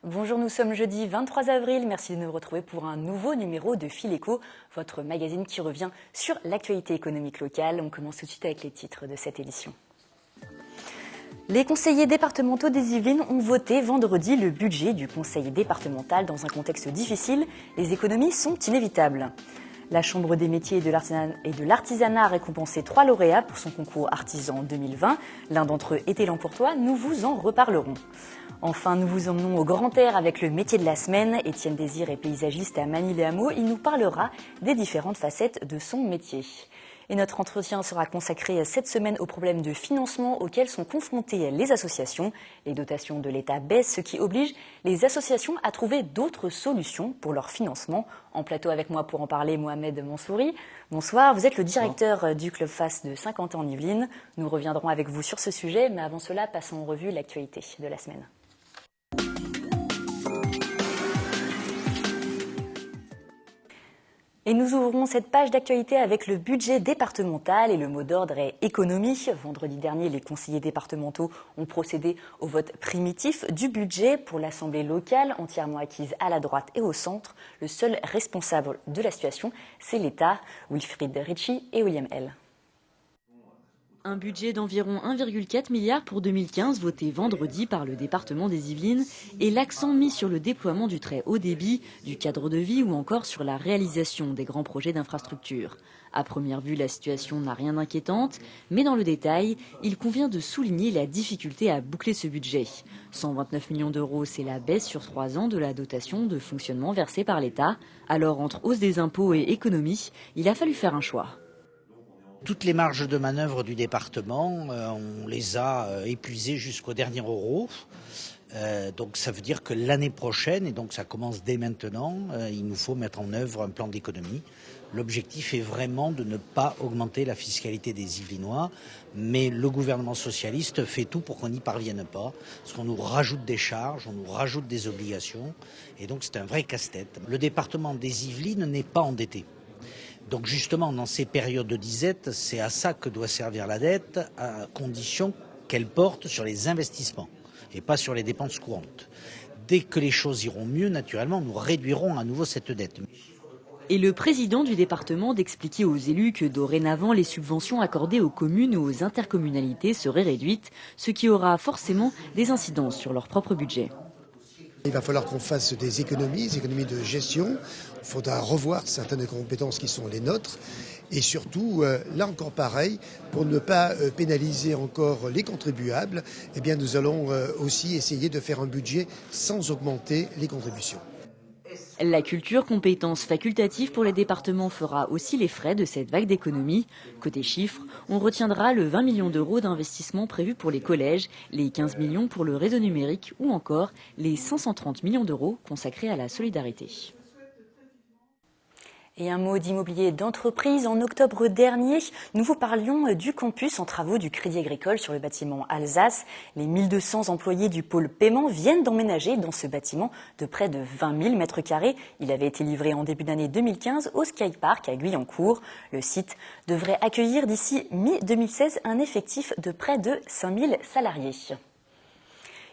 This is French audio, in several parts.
Bonjour, nous sommes jeudi 23 avril. Merci de nous retrouver pour un nouveau numéro de Fil Éco, votre magazine qui revient sur l'actualité économique locale. On commence tout de suite avec les titres de cette édition. Les conseillers départementaux des Yvelines ont voté vendredi le budget du conseil départemental dans un contexte difficile. Les économies sont inévitables. La Chambre des métiers et de l'artisanat a récompensé 3 lauréats pour son concours artisan 2020. L'un d'entre eux était l'Empourtois, nous vous en reparlerons. Enfin, nous vous emmenons au grand air avec le métier de la semaine. Étienne Désir est paysagiste à Manille-les-Hameaux. Il nous parlera des différentes facettes de son métier. Et notre entretien sera consacré cette semaine aux problèmes de financement auxquels sont confrontées les associations. Les dotations de l'État baissent, ce qui oblige les associations à trouver d'autres solutions pour leur financement. En plateau avec moi pour en parler, Mohamed Mansouri. Bonsoir, vous êtes le directeur du Club FAS de Saint-Quentin-en-Yvelines. Nous reviendrons avec vous sur ce sujet, mais avant cela, passons en revue l'actualité de la semaine. Et nous ouvrons cette page d'actualité avec le budget départemental et le mot d'ordre est économie. Vendredi dernier, les conseillers départementaux ont procédé au vote primitif du budget pour l'Assemblée locale, entièrement acquise à la droite et au centre. Le seul responsable de la situation, c'est l'État, Wilfried Ricci et William L. Un budget d'environ 1,4 milliard pour 2015 voté vendredi par le département des Yvelines et l'accent mis sur le déploiement du très haut débit, du cadre de vie ou encore sur la réalisation des grands projets d'infrastructure. À première vue, la situation n'a rien d'inquiétante, mais dans le détail, il convient de souligner la difficulté à boucler ce budget. 129 millions d'euros, c'est la baisse sur 3 ans de la dotation de fonctionnement versée par l'État. Alors, entre hausse des impôts et économie, il a fallu faire un choix. Toutes les marges de manœuvre du département, on les a épuisées jusqu'au dernier euro. Donc ça veut dire que l'année prochaine, et donc ça commence dès maintenant, il nous faut mettre en œuvre un plan d'économie. L'objectif est vraiment de ne pas augmenter la fiscalité des Yvelinois, mais le gouvernement socialiste fait tout pour qu'on n'y parvienne pas, parce qu'on nous rajoute des charges, on nous rajoute des obligations, et donc c'est un vrai casse-tête. Le département des Yvelines n'est pas endetté. Donc justement, dans ces périodes de disette, c'est à ça que doit servir la dette, à condition qu'elle porte sur les investissements et pas sur les dépenses courantes. Dès que les choses iront mieux, naturellement, nous réduirons à nouveau cette dette. Et le président du département d'expliquer aux élus que dorénavant les subventions accordées aux communes ou aux intercommunalités seraient réduites, ce qui aura forcément des incidences sur leur propre budget. Il va falloir qu'on fasse des économies de gestion. Il faudra revoir certaines compétences qui sont les nôtres. Et surtout, là encore pareil, pour ne pas pénaliser encore les contribuables, eh bien nous allons aussi essayer de faire un budget sans augmenter les contributions. La culture, compétence facultative pour les départements, fera aussi les frais de cette vague d'économie. Côté chiffres, on retiendra le 20 millions d'euros d'investissement prévu pour les collèges, les 15 millions pour le réseau numérique ou encore les 530 millions d'euros consacrés à la solidarité. Et un mot d'immobilier d'entreprise. En octobre dernier, nous vous parlions du campus en travaux du Crédit Agricole sur le bâtiment Alsace. Les 1200 employés du pôle paiement viennent d'emménager dans ce bâtiment de près de 20 000 mètres carrés. Il avait été livré en début d'année 2015 au Skypark à Guyancourt. Le site devrait accueillir d'ici mi-2016 un effectif de près de 5000 salariés.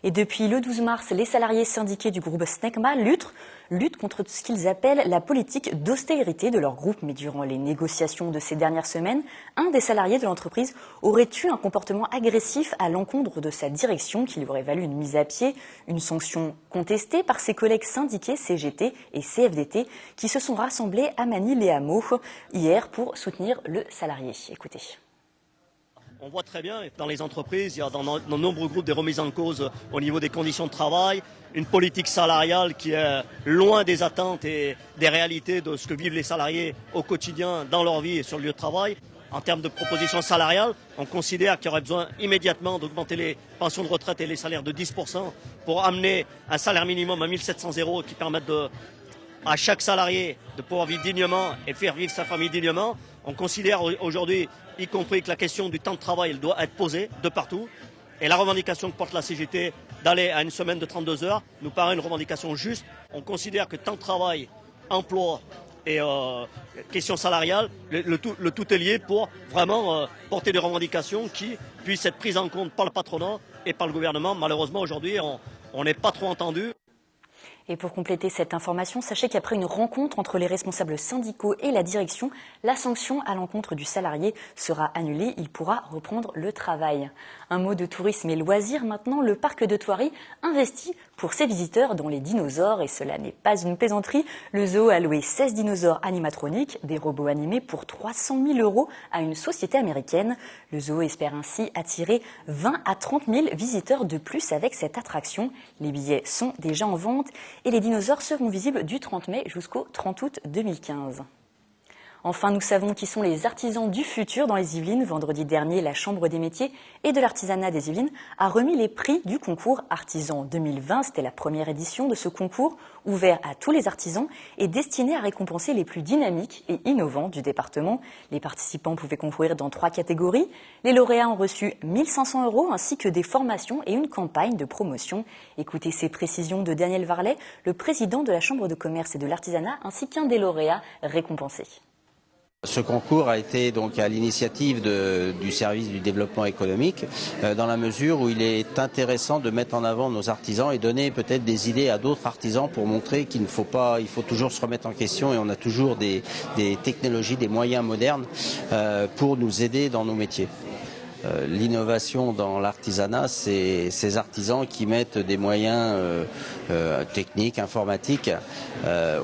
Et depuis le 12 mars, les salariés syndiqués du groupe Snecma luttent contre ce qu'ils appellent la politique d'austérité de leur groupe. Mais durant les négociations de ces dernières semaines, un des salariés de l'entreprise aurait eu un comportement agressif à l'encontre de sa direction qui lui aurait valu une mise à pied, une sanction contestée par ses collègues syndiqués CGT et CFDT qui se sont rassemblés à Manille-les-Hameaux hier pour soutenir le salarié. Écoutez. On voit très bien, dans les entreprises, il y a dans de nombreux groupes des remises en cause au niveau des conditions de travail, une politique salariale qui est loin des attentes et des réalités de ce que vivent les salariés au quotidien dans leur vie et sur le lieu de travail. En termes de propositions salariales, on considère qu'il y aurait besoin immédiatement d'augmenter les pensions de retraite et les salaires de 10% pour amener un salaire minimum à 1 700 € qui permette à chaque salarié de pouvoir vivre dignement et faire vivre sa famille dignement. On considère aujourd'hui, y compris que la question du temps de travail elle doit être posée de partout. Et la revendication que porte la CGT d'aller à une semaine de 32 heures nous paraît une revendication juste. On considère que temps de travail, emploi et question salariale, le tout est lié pour vraiment porter des revendications qui puissent être prises en compte par le patronat et par le gouvernement. Malheureusement, aujourd'hui, on n'est pas trop entendu. Et pour compléter cette information, sachez qu'après une rencontre entre les responsables syndicaux et la direction, la sanction à l'encontre du salarié sera annulée. Il pourra reprendre le travail. Un mot de tourisme et loisirs maintenant. Le parc de Thoiry investit pour ses visiteurs dans les dinosaures. Et cela n'est pas une plaisanterie. Le zoo a loué 16 dinosaures animatroniques, des robots animés pour 300 000 € à une société américaine. Le zoo espère ainsi attirer 20 à 30 000 visiteurs de plus avec cette attraction. Les billets sont déjà en vente. Et les dinosaures seront visibles du 30 mai jusqu'au 30 août 2015. Enfin, nous savons qui sont les artisans du futur dans les Yvelines. Vendredi dernier, la Chambre des métiers et de l'artisanat des Yvelines a remis les prix du concours Artisan 2020. C'était la première édition de ce concours, ouvert à tous les artisans et destiné à récompenser les plus dynamiques et innovants du département. Les participants pouvaient concourir dans 3 catégories. Les lauréats ont reçu 1 500 € ainsi que des formations et une campagne de promotion. Écoutez ces précisions de Daniel Varlet, le président de la Chambre de commerce et de l'artisanat, ainsi qu'un des lauréats récompensés. Ce concours a été donc à l'initiative du service du développement économique, dans la mesure où il est intéressant de mettre en avant nos artisans et donner peut-être des idées à d'autres artisans pour montrer qu'il ne faut pas, il faut toujours se remettre en question et on a toujours des technologies, des moyens modernes pour nous aider dans nos métiers. L'innovation dans l'artisanat, c'est ces artisans qui mettent des moyens techniques, informatiques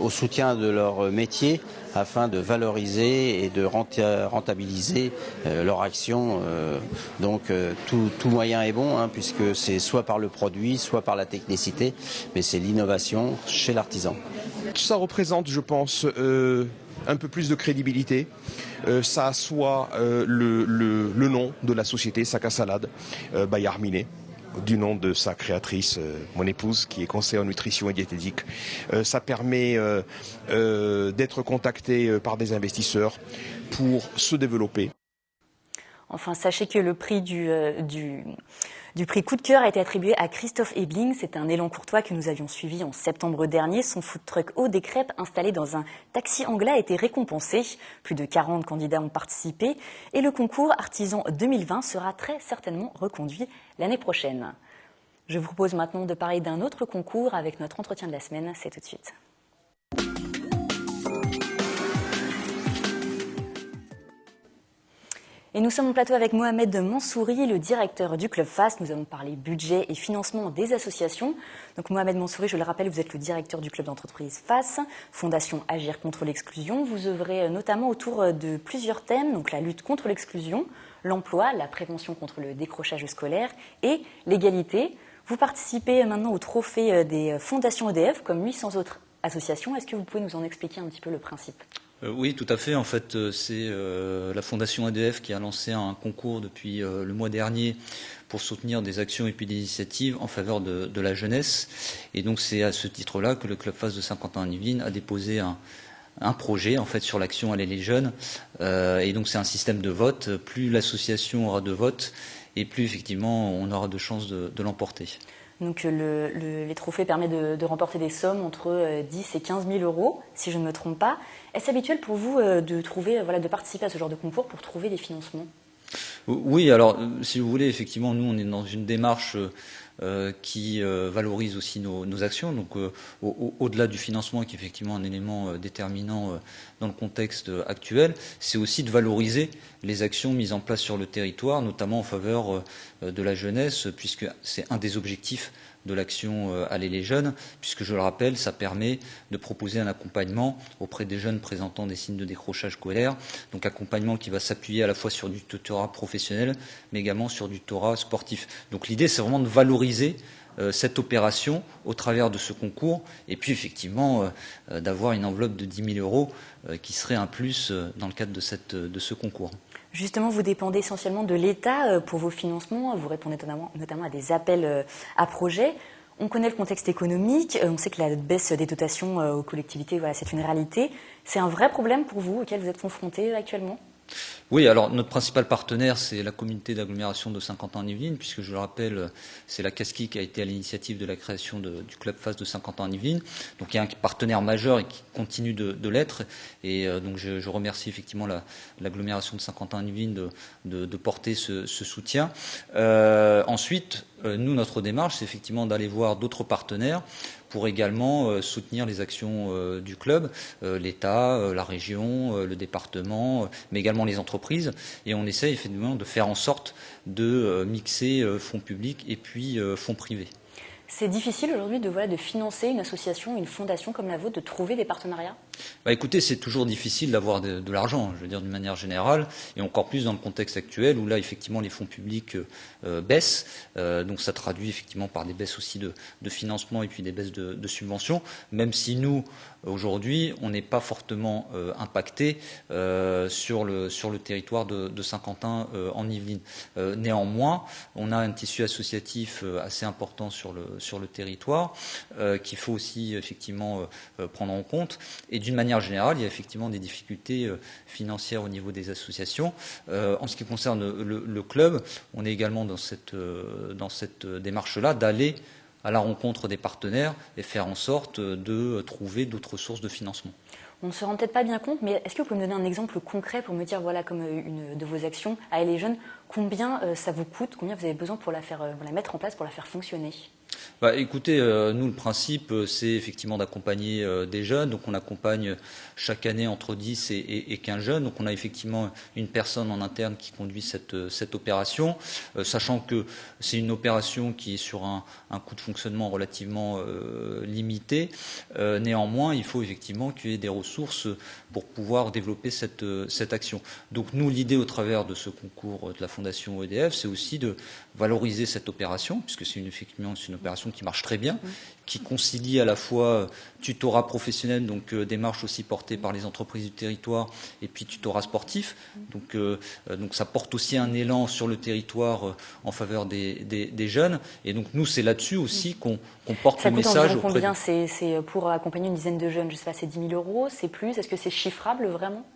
au soutien de leur métier afin de valoriser et de rentabiliser leur action. Donc tout moyen est bon, puisque c'est soit par le produit, soit par la technicité, mais c'est l'innovation chez l'artisan. Ça représente, je pense, un peu plus de crédibilité. Ça assoit le nom de la société Sac à Salade by Arminet, du nom de sa créatrice, mon épouse, qui est conseillère en nutrition et diététique. Ça permet d'être contacté par des investisseurs pour se développer. Enfin, sachez que le prix du prix Coup de cœur a été attribué à Christophe Ebling. C'est un élan courtois que nous avions suivi en septembre dernier. Son food truck Eau des Crêpes installé dans un taxi anglais a été récompensé. Plus de 40 candidats ont participé et le concours Artisan 2020 sera très certainement reconduit l'année prochaine. Je vous propose maintenant de parler d'un autre concours avec notre entretien de la semaine. C'est tout de suite. Et nous sommes en plateau avec Mohamed Mansouri, le directeur du Club FAST. Nous allons parler budget et financement des associations. Donc Mohamed Mansouri, je le rappelle, vous êtes le directeur du club d'entreprise FAST, Fondation Agir contre l'exclusion. Vous œuvrez notamment autour de plusieurs thèmes, donc la lutte contre l'exclusion, l'emploi, la prévention contre le décrochage scolaire et l'égalité. Vous participez maintenant au trophée des fondations EDF, comme 800 autres associations. Est-ce que vous pouvez nous en expliquer un petit peu le principe ? Oui, tout à fait. En fait, c'est la Fondation EDF qui a lancé un concours depuis le mois dernier pour soutenir des actions et puis des initiatives en faveur de la jeunesse. Et donc, c'est à ce titre-là que le Club FAST de Saint-Quentin-en-Yvelines a déposé un projet en fait sur l'action Aller les jeunes. Et donc, c'est un système de vote. Plus l'association aura de votes, et plus effectivement on aura de chances de l'emporter. Donc les trophées permettent de remporter des sommes entre 10 et 15 000 €, si je ne me trompe pas. Est-ce habituel pour vous de participer à ce genre de concours pour trouver des financements ? Oui, alors si vous voulez, effectivement, nous on est dans une démarche qui valorise aussi nos actions. Donc au-delà du financement, qui est effectivement un élément déterminant dans le contexte actuel, c'est aussi de valoriser les actions mises en place sur le territoire, notamment en faveur de la jeunesse, puisque c'est un des objectifs de l'action Aller les jeunes, puisque je le rappelle, ça permet de proposer un accompagnement auprès des jeunes présentant des signes de décrochage scolaire, donc accompagnement qui va s'appuyer à la fois sur du tutorat professionnel, mais également sur du tutorat sportif. Donc l'idée, c'est vraiment de valoriser cette opération au travers de ce concours, et puis effectivement d'avoir une enveloppe de 10 000 € qui serait un plus dans le cadre de ce concours. Justement, vous dépendez essentiellement de l'État pour vos financements. Vous répondez notamment à des appels à projets. On connaît le contexte économique. On sait que la baisse des dotations aux collectivités, c'est une réalité. C'est un vrai problème pour vous auquel vous êtes confrontés actuellement ? Oui, alors notre principal partenaire, c'est la communauté d'agglomération de Saint-Quentin-en-Yvelines, puisque je le rappelle, c'est la CASCI qui a été à l'initiative de la création du Club FAST de Saint-Quentin-en-Yvelines. Donc il y a un partenaire majeur et qui continue de l'être. Et donc je remercie effectivement l'agglomération de Saint-Quentin-en-Yvelines de porter ce soutien. Ensuite, nous, notre démarche, c'est effectivement d'aller voir d'autres partenaires pour également soutenir les actions du club, l'État, la région, le département, mais également les entreprises. Et on essaie effectivement de faire en sorte de mixer fonds publics et puis fonds privés. C'est difficile aujourd'hui de financer une association, une fondation comme la vôtre, de trouver des partenariats? Écoutez, c'est toujours difficile d'avoir de l'argent, je veux dire d'une manière générale, et encore plus dans le contexte actuel où là, effectivement, les fonds publics baissent. Donc ça traduit effectivement par des baisses aussi de financement et puis des baisses de subventions, même si nous, aujourd'hui, on n'est pas fortement impacté sur le territoire de Saint-Quentin en Yvelines. Néanmoins, on a un tissu associatif assez important sur le territoire qu'il faut aussi effectivement prendre en compte. Et d'une manière générale, il y a effectivement des difficultés financières au niveau des associations. En ce qui concerne le club, on est également dans cette démarche-là d'aller à la rencontre des partenaires et faire en sorte de trouver d'autres sources de financement. On ne se rend peut-être pas bien compte, mais est-ce que vous pouvez me donner un exemple concret pour me dire, voilà, comme une de vos actions à Elle est jeune, combien ça vous coûte, combien vous avez besoin pour la mettre en place, pour la faire fonctionner? Écoutez, nous, le principe, c'est effectivement d'accompagner des jeunes. Donc, on accompagne chaque année entre 10 et 15 jeunes. Donc, on a effectivement une personne en interne qui conduit cette opération, sachant que c'est une opération qui est sur un coût de fonctionnement relativement limité. Néanmoins, il faut effectivement qu'il y ait des ressources pour pouvoir développer cette action. Donc, nous, l'idée au travers de ce concours de la Fondation EDF, c'est aussi de valoriser cette opération, puisque c'est effectivement une opération qui marche très bien, qui concilie à la fois tutorat professionnel, donc démarche aussi portée par les entreprises du territoire, et puis tutorat sportif. Donc ça porte aussi un élan sur le territoire en faveur des jeunes. Et donc nous, c'est là-dessus aussi qu'on porte le message. Ça coûte combien? C'est pour accompagner une dizaine de jeunes, je sais pas, c'est 10 000 €, c'est plus? Est-ce que c'est chiffrable vraiment?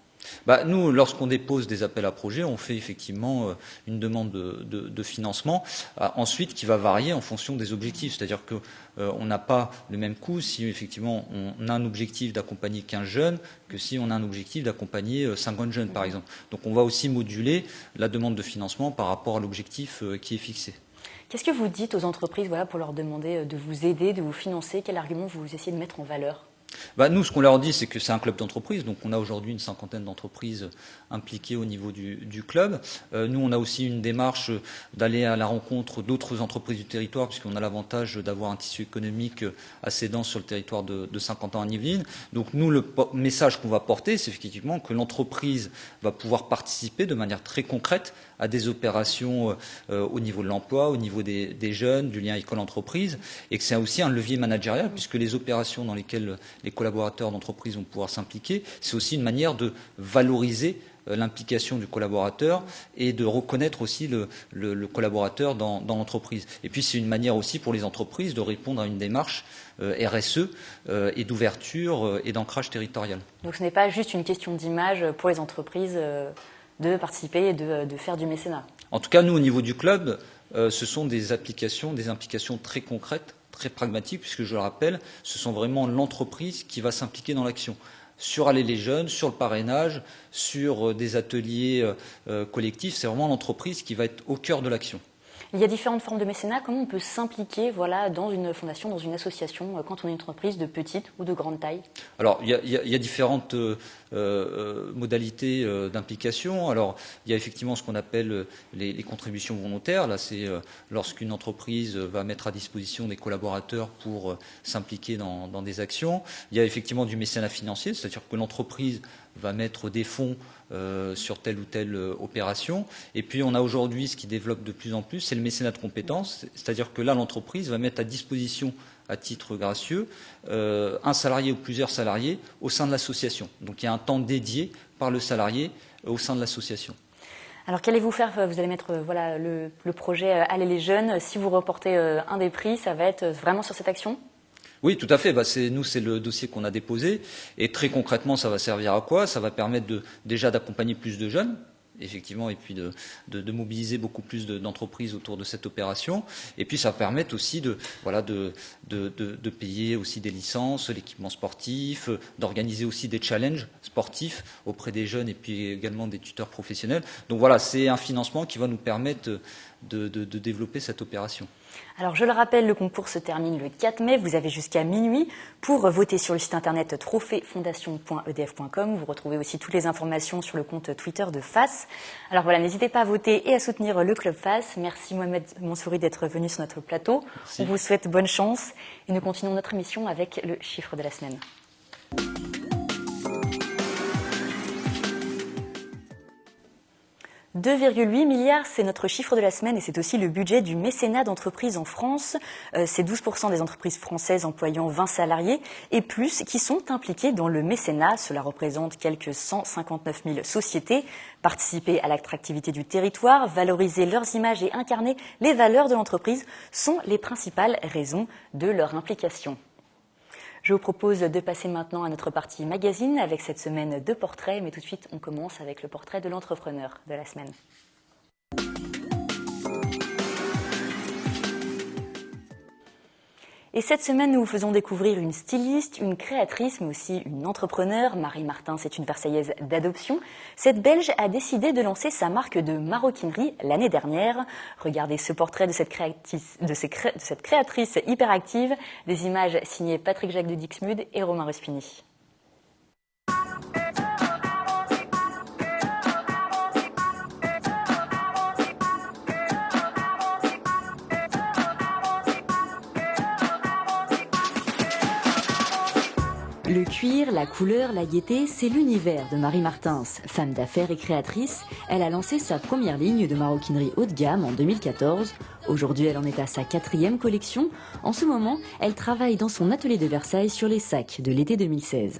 Nous, lorsqu'on dépose des appels à projets, on fait effectivement une demande de financement, ensuite qui va varier en fonction des objectifs. C'est-à-dire qu'on n'a pas le même coût si effectivement on a un objectif d'accompagner 15 jeunes que si on a un objectif d'accompagner 50 jeunes, par exemple. Donc on va aussi moduler la demande de financement par rapport à l'objectif qui est fixé. Qu'est-ce que vous dites aux entreprises pour leur demander de vous aider, de vous financer? Quel argument vous essayez de mettre en valeur? Nous, ce qu'on leur dit, c'est que c'est un club d'entreprise. Donc, on a aujourd'hui une cinquantaine d'entreprises impliquées au niveau du club. Nous, on a aussi une démarche d'aller à la rencontre d'autres entreprises du territoire, puisqu'on a l'avantage d'avoir un tissu économique assez dense sur le territoire de Saint-Quentin-en-Yvelines. Donc, nous, le message qu'on va porter, c'est effectivement que l'entreprise va pouvoir participer de manière très concrète à des opérations au niveau de l'emploi, au niveau des jeunes, du lien école-entreprise, et que c'est aussi un levier managérial, puisque les opérations dans lesquelles les collaborateurs d'entreprise vont pouvoir s'impliquer, c'est aussi une manière de valoriser l'implication du collaborateur et de reconnaître aussi le collaborateur dans l'entreprise. Et puis c'est une manière aussi pour les entreprises de répondre à une démarche RSE et d'ouverture et d'ancrage territorial. Donc ce n'est pas juste une question d'image pour les entreprises de participer et de faire du mécénat. En tout cas, nous, au niveau du club, ce sont des implications très concrètes, très pragmatiques, puisque je le rappelle, ce sont vraiment l'entreprise qui va s'impliquer dans l'action. Sur Aller les jeunes, sur le parrainage, sur des ateliers collectifs, c'est vraiment l'entreprise qui va être au cœur de l'action. Il y a différentes formes de mécénat. Comment on peut s'impliquer dans une fondation, dans une association, quand on est une entreprise de petite ou de grande taille? Alors, il y a différentes modalités d'implication. Alors, il y a effectivement ce qu'on appelle les contributions volontaires. Là, c'est lorsqu'une entreprise va mettre à disposition des collaborateurs pour s'impliquer dans des actions. Il y a effectivement du mécénat financier, c'est-à-dire que l'entreprise va mettre des fonds sur telle ou telle opération. Et puis on a aujourd'hui ce qui développe de plus en plus, c'est le mécénat de compétences, c'est-à-dire que là l'entreprise va mettre à disposition à titre gracieux un salarié ou plusieurs salariés au sein de l'association. Donc il y a un temps dédié par le salarié au sein de l'association. Alors qu'allez-vous faire? Vous allez mettre le projet Aller les jeunes. Si vous reportez un des prix, ça va être vraiment sur cette action? Oui, tout à fait. Nous, c'est le dossier qu'on a déposé. Et très concrètement, ça va servir à quoi? Ça va permettre déjà d'accompagner plus de jeunes, effectivement, et puis de mobiliser beaucoup plus d'entreprises autour de cette opération. Et puis, ça va permettre aussi de payer aussi des licences, l'équipement sportif, d'organiser aussi des challenges sportifs auprès des jeunes et puis également des tuteurs professionnels. Donc voilà, c'est un financement qui va nous permettre de développer cette opération. Alors je le rappelle, le concours se termine le 4 mai. Vous avez jusqu'à minuit pour voter sur le site internet trophéefondation.edf.com. Vous retrouvez aussi toutes les informations sur le compte Twitter de FAS. Alors voilà, n'hésitez pas à voter et à soutenir le Club FAS. Merci Mohamed Mansouri d'être venu sur notre plateau. Merci. On vous souhaite bonne chance et nous continuons notre émission avec le chiffre de la semaine. 2,8 milliards, c'est notre chiffre de la semaine et c'est aussi le budget du mécénat d'entreprises en France. C'est 12% des entreprises françaises employant 20 salariés et plus qui sont impliquées dans le mécénat. Cela représente quelques 159 000 sociétés. Participer à l'attractivité du territoire, valoriser leurs images et incarner les valeurs de l'entreprise sont les principales raisons de leur implication. Je vous propose de passer maintenant à notre partie magazine avec cette semaine de portraits. Mais tout de suite, on commence avec le portrait de l'entrepreneur de la semaine. Et cette semaine, nous vous faisons découvrir une styliste, une créatrice, mais aussi une entrepreneure. Marie Martin, c'est une Versaillaise d'adoption. Cette Belge a décidé de lancer sa marque de maroquinerie l'année dernière. Regardez ce portrait de cette créatrice hyperactive. Des images signées Patrick Jacques de Dixmude et Romain Ruspini. Le cuir, la couleur, la gaieté, c'est l'univers de Marie Martins. Femme d'affaires et créatrice, elle a lancé sa première ligne de maroquinerie haut de gamme en 2014. Aujourd'hui, elle en est à sa 4e collection. En ce moment, elle travaille dans son atelier de Versailles sur les sacs de l'été 2016.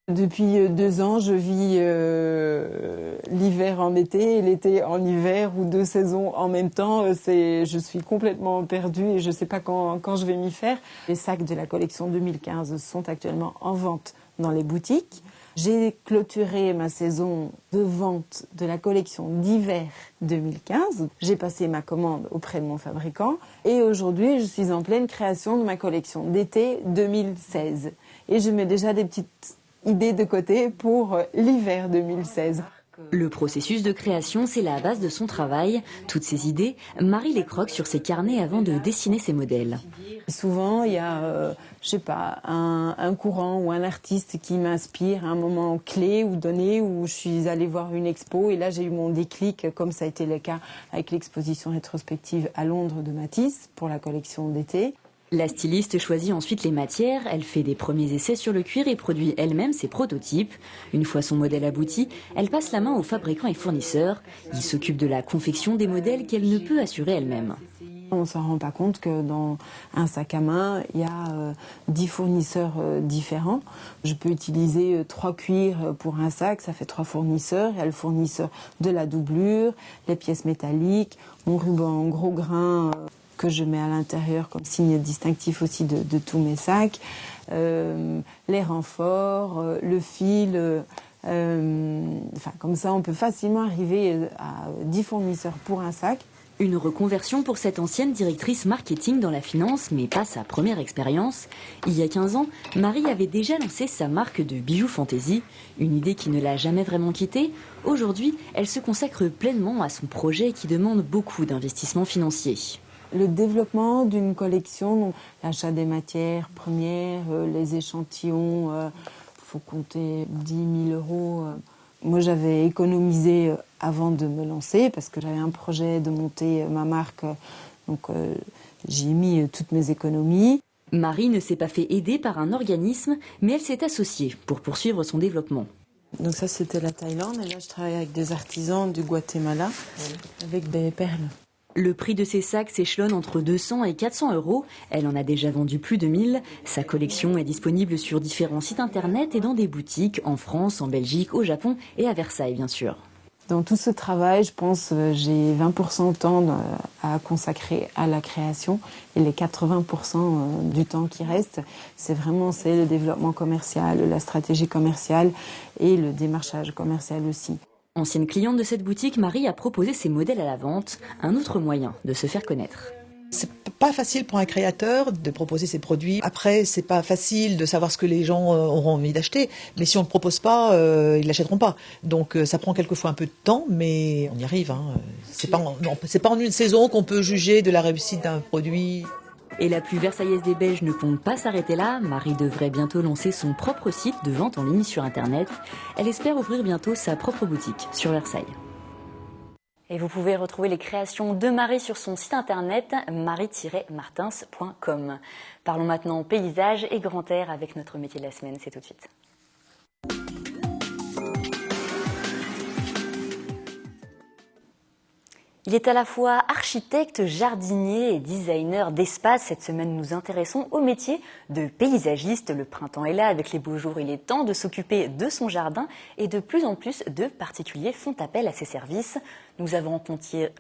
Depuis 2 ans, je vis l'hiver en été et l'été en hiver, ou 2 saisons en même temps. Je suis complètement perdue et je ne sais pas quand je vais m'y faire. Les sacs de la collection 2015 sont actuellement en vente dans les boutiques. J'ai clôturé ma saison de vente de la collection d'hiver 2015. J'ai passé ma commande auprès de mon fabricant et aujourd'hui, je suis en pleine création de ma collection d'été 2016. Et je mets déjà des petites idée de côté pour l'hiver 2016. Le processus de création, c'est la base de son travail. Toutes ces idées, Marie les croque sur ses carnets avant de dessiner ses modèles. Souvent, il y a, je sais pas, un courant ou un artiste qui m'inspire à un moment clé ou donné où je suis allée voir une expo et là j'ai eu mon déclic, comme ça a été le cas avec l'exposition rétrospective à Londres de Matisse pour la collection d'été. La styliste choisit ensuite les matières, elle fait des premiers essais sur le cuir et produit elle-même ses prototypes. Une fois son modèle abouti, elle passe la main aux fabricants et fournisseurs. Ils s'occupent de la confection des modèles qu'elle ne peut assurer elle-même. On ne s'en rend pas compte que dans un sac à main, il y a 10 fournisseurs différents. Je peux utiliser 3 cuirs pour un sac, ça fait 3 fournisseurs. Il y a le fournisseur de la doublure, les pièces métalliques, mon ruban en gros grain que je mets à l'intérieur comme signe distinctif aussi de tous mes sacs, les renforts, le fil, comme ça on peut facilement arriver à 10 fournisseurs pour un sac. Une reconversion pour cette ancienne directrice marketing dans la finance, mais pas sa première expérience. Il y a 15 ans, Marie avait déjà lancé sa marque de bijoux fantaisie, une idée qui ne l'a jamais vraiment quittée. Aujourd'hui, elle se consacre pleinement à son projet qui demande beaucoup d'investissements financiers. Le développement d'une collection, donc l'achat des matières premières, les échantillons, faut compter 10 000 euros. Moi, j'avais économisé avant de me lancer parce que j'avais un projet de monter ma marque, donc j'ai mis toutes mes économies. Marie ne s'est pas fait aider par un organisme, mais elle s'est associée pour poursuivre son développement. Donc ça, c'était la Thaïlande, et là, je travaille avec des artisans du Guatemala, avec des perles. Le prix de ces sacs s'échelonne entre 200 et 400 euros. Elle en a déjà vendu plus de 1000. Sa collection est disponible sur différents sites internet et dans des boutiques en France, en Belgique, au Japon et à Versailles, bien sûr. Dans tout ce travail, je pense j'ai 20% de temps à consacrer à la création et les 80% du temps qui reste, c'est le développement commercial, la stratégie commerciale et le démarchage commercial aussi. Ancienne cliente de cette boutique, Marie a proposé ses modèles à la vente, un autre moyen de se faire connaître. C'est pas facile pour un créateur de proposer ses produits. Après, c'est pas facile de savoir ce que les gens auront envie d'acheter, mais si on ne le propose pas, ils l'achèteront pas. Donc ça prend quelquefois un peu de temps, mais on y arrive. Hein. C'est pas en une saison qu'on peut juger de la réussite d'un produit. Et la plus versaillaise des Belges ne compte pas s'arrêter là. Marie devrait bientôt lancer son propre site de vente en ligne sur Internet. Elle espère ouvrir bientôt sa propre boutique sur Versailles. Et vous pouvez retrouver les créations de Marie sur son site internet marie-martins.com. Parlons maintenant paysage et grand air avec notre métier de la semaine, c'est tout de suite. Il est à la fois architecte, jardinier et designer d'espace. Cette semaine, nous nous intéressons au métier de paysagiste. Le printemps est là, avec les beaux jours, il est temps de s'occuper de son jardin et de plus en plus de particuliers font appel à ses services. Nous avons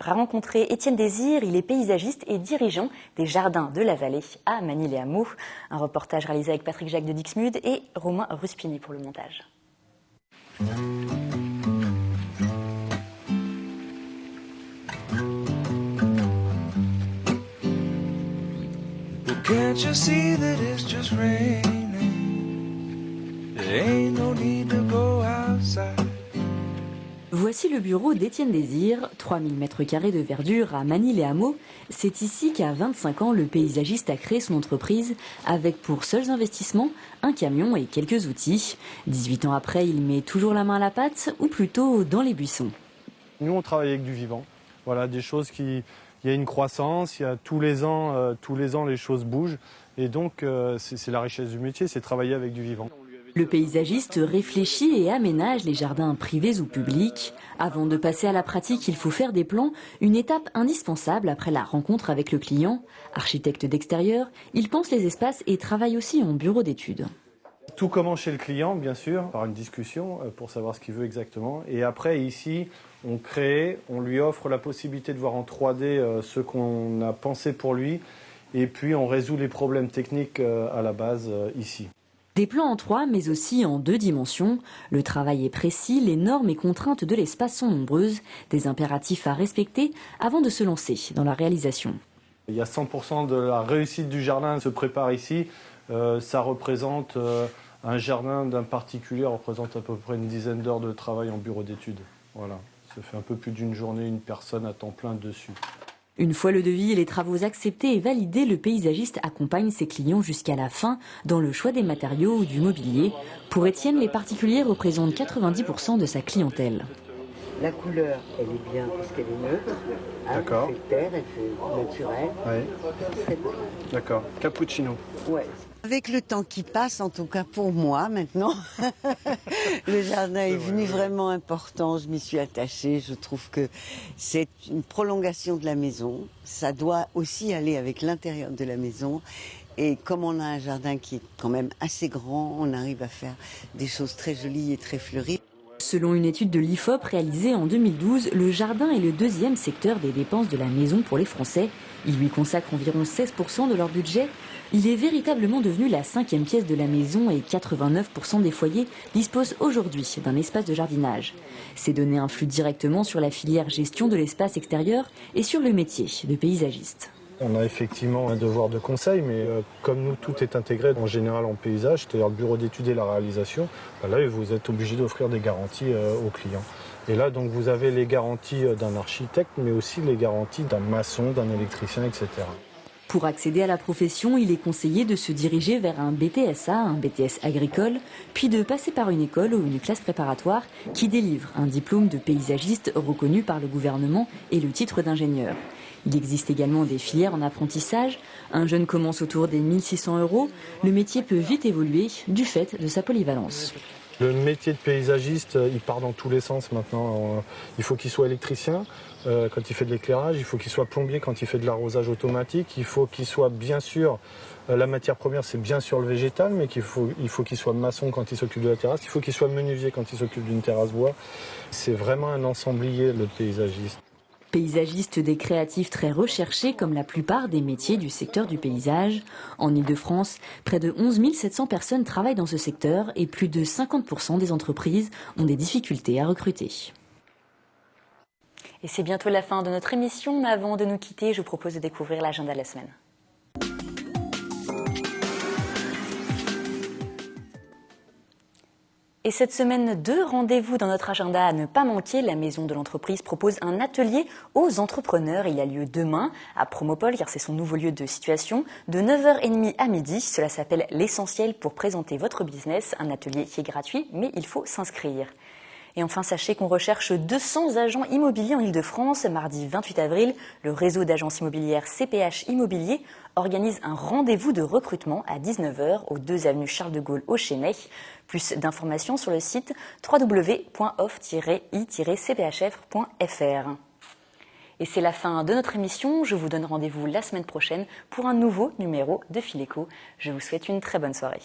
rencontré Étienne Désir, il est paysagiste et dirigeant des jardins de la vallée à Magny-les-Hameaux. Un reportage réalisé avec Patrick Jacques de Dixmude et Romain Ruspini pour le montage. Can't you see that it's just raining? There ain't no need to go outside. Voici le bureau d'Étienne Désir, 3000 m² de verdure à Magny-les-Hameaux. C'est ici qu'à 25 ans, le paysagiste a créé son entreprise avec pour seuls investissements un camion et quelques outils. 18 ans après, il met toujours la main à la pâte ou plutôt dans les buissons. Nous, on travaille avec du vivant. Voilà, des choses qui... Il y a une croissance, il y a tous les ans les choses bougent. Et donc, c'est la richesse du métier, c'est travailler avec du vivant. Le paysagiste réfléchit et aménage les jardins privés ou publics. Avant de passer à la pratique, il faut faire des plans, une étape indispensable après la rencontre avec le client. Architecte d'extérieur, il pense les espaces et travaille aussi en bureau d'études. Tout commence chez le client, bien sûr, par une discussion pour savoir ce qu'il veut exactement. Et après, ici, on crée, on lui offre la possibilité de voir en 3D ce qu'on a pensé pour lui. Et puis, on résout les problèmes techniques à la base ici. Des plans en 3, mais aussi en 2 dimensions. Le travail est précis, les normes et contraintes de l'espace sont nombreuses. Des impératifs à respecter avant de se lancer dans la réalisation. Il y a 100% de la réussite du jardin se prépare ici. Ça représente, un jardin d'un particulier représente à peu près une dizaine d'heures de travail en bureau d'études. Voilà, ça fait un peu plus d'une journée, une personne à temps plein dessus. Une fois le devis et les travaux acceptés et validés, le paysagiste accompagne ses clients jusqu'à la fin dans le choix des matériaux ou du mobilier. Pour Étienne, les particuliers représentent 90% de sa clientèle. La couleur, elle est bien parce qu'elle est neutre. D'accord. Elle fait terre, elle fait naturelle. Ouais. D'accord. Cappuccino. Ouais. Avec le temps qui passe, en tout cas pour moi maintenant, le jardin est venu vraiment important. Je m'y suis attachée. Je trouve que c'est une prolongation de la maison. Ça doit aussi aller avec l'intérieur de la maison. Et comme on a un jardin qui est quand même assez grand, on arrive à faire des choses très jolies et très fleuries. Selon une étude de l'IFOP réalisée en 2012, le jardin est le 2e secteur des dépenses de la maison pour les Français. Ils lui consacrent environ 16% de leur budget. Il est véritablement devenu la 5e pièce de la maison et 89% des foyers disposent aujourd'hui d'un espace de jardinage. Ces données influent directement sur la filière gestion de l'espace extérieur et sur le métier de paysagiste. On a effectivement un devoir de conseil, mais comme nous, tout est intégré en général en paysage, c'est-à-dire le bureau d'études et la réalisation, là, vous êtes obligé d'offrir des garanties aux clients. Et là, donc, vous avez les garanties d'un architecte, mais aussi les garanties d'un maçon, d'un électricien, etc. Pour accéder à la profession, il est conseillé de se diriger vers un BTSA, un BTS agricole, puis de passer par une école ou une classe préparatoire qui délivre un diplôme de paysagiste reconnu par le gouvernement et le titre d'ingénieur. Il existe également des filières en apprentissage. Un jeune commence autour des 1 600 €. Le métier peut vite évoluer du fait de sa polyvalence. Le métier de paysagiste, il part dans tous les sens maintenant. Il faut qu'il soit électricien quand il fait de l'éclairage, il faut qu'il soit plombier quand il fait de l'arrosage automatique, il faut qu'il soit bien sûr, la matière première c'est bien sûr le végétal, mais il faut qu'il soit maçon quand il s'occupe de la terrasse, il faut qu'il soit menuisier quand il s'occupe d'une terrasse bois. C'est vraiment un ensemblier le paysagiste. Paysagiste des créatifs très recherchés comme la plupart des métiers du secteur du paysage. En Ile-de-France, près de 11 700 personnes travaillent dans ce secteur et plus de 50% des entreprises ont des difficultés à recruter. Et c'est bientôt la fin de notre émission, mais avant de nous quitter, je vous propose de découvrir l'agenda de la semaine. Et cette semaine, 2 rendez-vous dans notre agenda à ne pas manquer. La Maison de l'Entreprise propose un atelier aux entrepreneurs. Il a lieu demain à Promopole, car c'est son nouveau lieu de situation, de 9h30 à midi. Cela s'appelle l'essentiel pour présenter votre business. Un atelier qui est gratuit, mais il faut s'inscrire. Et enfin, sachez qu'on recherche 200 agents immobiliers en Ile-de-France. Mardi 28 avril, le réseau d'agences immobilières CPH Immobilier organise un rendez-vous de recrutement à 19h au 2 avenue Charles de Gaulle au Chênay. Plus d'informations sur le site www.off-i-cphf.fr. Et c'est la fin de notre émission. Je vous donne rendez-vous la semaine prochaine pour un nouveau numéro de Fileco. Je vous souhaite une très bonne soirée.